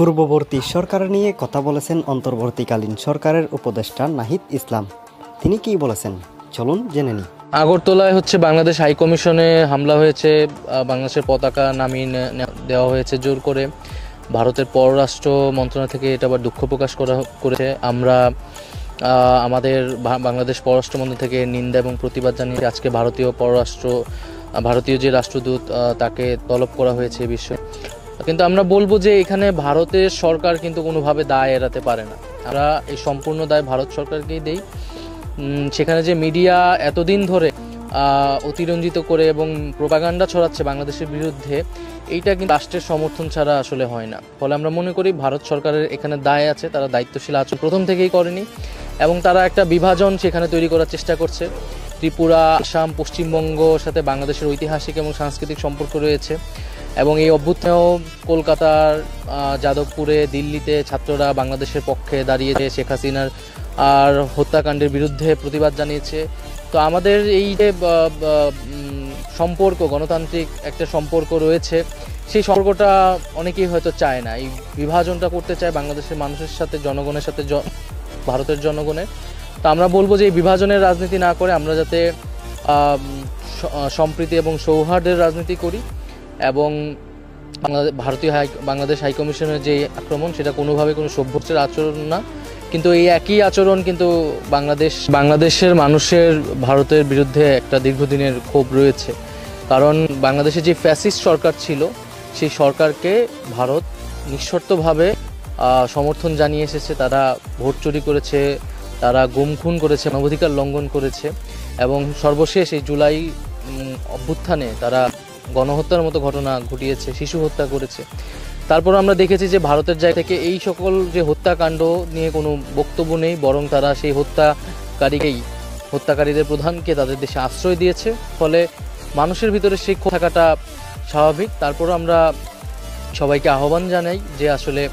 পূর্ববর্তী সরকার নিয়ে কথা বলেছেন অন্তর্বর্তীকালীন সরকারের উপদেষ্টা নাহিদ ইসলাম। তিনি কি বলেছেন চলুন জেনে নিই। আগরতলায় বাংলাদেশ হাই কমিশনে হামলা হয়েছে, বাংলাদেশের পতাকা নামিয়ে দেওয়া হয়েছে জোর করে। ভারতের পররাষ্ট্র মন্ত্রণালয় থেকে এটা আবার দুঃখ প্রকাশ করেছে। আমরা আমাদের বাংলাদেশ পররাষ্ট্র মন্ত্রণালয় থেকে নিন্দা এবং প্রতিবাদ জানিয়ে আজকে ভারতীয় যে রাষ্ট্রদূত তাকে তলব করা হয়েছে এই বিষয়ে। কিন্তু আমরা বলবো যে এখানে ভারতের সরকার কিন্তু কোনোভাবে দায় এড়াতে পারে না। আমরা এই সম্পূর্ণ দায় ভারত সরকারকেই দেই। সেখানে যে মিডিয়া এতদিন ধরে অতিরঞ্জিত করে এবং প্রোপাগান্ডা ছড়াচ্ছে বাংলাদেশের বিরুদ্ধে, এইটা কিন্তু রাষ্ট্রের সমর্থন ছাড়া আসলে হয় না। ফলে আমরা মনে করি ভারত সরকারের এখানে দায় আছে, তারা দায়িত্বশীল আচরণ প্রথম থেকেই করেনি এবং তারা একটা বিভাজন সেখানে তৈরি করার চেষ্টা করছে। ত্রিপুরা, আসাম, পশ্চিমবঙ্গর সাথে বাংলাদেশের ঐতিহাসিক এবং সাংস্কৃতিক সম্পর্ক রয়েছে এবং এই অভ্যুত্থানেও কলকাতার, যাদবপুরে, দিল্লিতে ছাত্ররা বাংলাদেশের পক্ষে দাঁড়িয়েছে, শেখ হাসিনার আর হত্যাকাণ্ডের বিরুদ্ধে প্রতিবাদ জানিয়েছে। তো আমাদের এই যে সম্পর্ক, গণতান্ত্রিক একটা সম্পর্ক রয়েছে, সেই সম্পর্কটা অনেকেই হয়তো চায় না। এই বিভাজনটা করতে চায় বাংলাদেশের মানুষের সাথে, জনগণের সাথে, ভারতের জনগণের। তো আমরা বলবো যে এই বিভাজনের রাজনীতি না করে আমরা যাতে সম্প্রীতি এবং সৌহার্দ্যের রাজনীতি করি এবং বাংলাদেশ হাইকমিশনের যে আক্রমণ, সেটা কোনোভাবে কোনো সভ্যতার আচরণ না। কিন্তু এই একই আচরণ কিন্তু বাংলাদেশের মানুষের ভারতের বিরুদ্ধে একটা দীর্ঘদিনের ক্ষোভ রয়েছে। কারণ বাংলাদেশে যে ফ্যাসিস্ট সরকার ছিল, সেই সরকারকে ভারত নিঃশর্তভাবে সমর্থন জানিয়ে এসেছে। তারা ভোট চুরি করেছে, তারা গুম খুন করেছে, মানবাধিকার লঙ্ঘন করেছে এবং সর্বশেষ এই জুলাই অভ্যুত্থানে তারা গণহত্যার মতো ঘটনা ঘটিয়েছে, শিশু হত্যা করেছে। তারপর আমরা দেখেছি যে ভারতের জায়গা থেকে এই সকল যে হত্যাকাণ্ড নিয়ে কোনো বক্তব্য নেই, বরং তারা সেই হত্যাকারীদের প্রধানকে তাদের দেশে আশ্রয় দিয়েছে। ফলে মানুষের ভিতরে সেই ক্ষোভ থাকাটা স্বাভাবিক। তারপর আমরা সবাইকে আহ্বান জানাই যে আসলে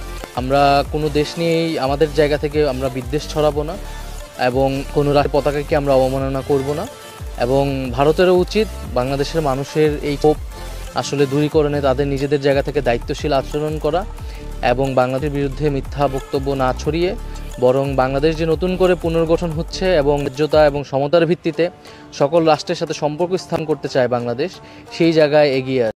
আমরা কোনো দেশ নিয়েই আমাদের জায়গা থেকে আমরা বিদ্বেষ ছড়াবো না এবং কোনো রাষ্ট্রের পতাকাকে আমরা অবমাননা করব না। এবং ভারতেরও উচিত বাংলাদেশের মানুষের এই ক্ষোভ আসলে দূরীকরণে তাদের নিজেদের জায়গা থেকে দায়িত্বশীল আচরণ করা এবং বাংলাদেশের বিরুদ্ধে মিথ্যা বক্তব্য না ছড়িয়ে, বরং বাংলাদেশ যে নতুন করে পুনর্গঠন হচ্ছে এবং ন্যায্যতা এবং সমতার ভিত্তিতে সকল রাষ্ট্রের সাথে সম্পর্ক স্থাপন করতে চায় বাংলাদেশ, সেই জায়গায় এগিয়ে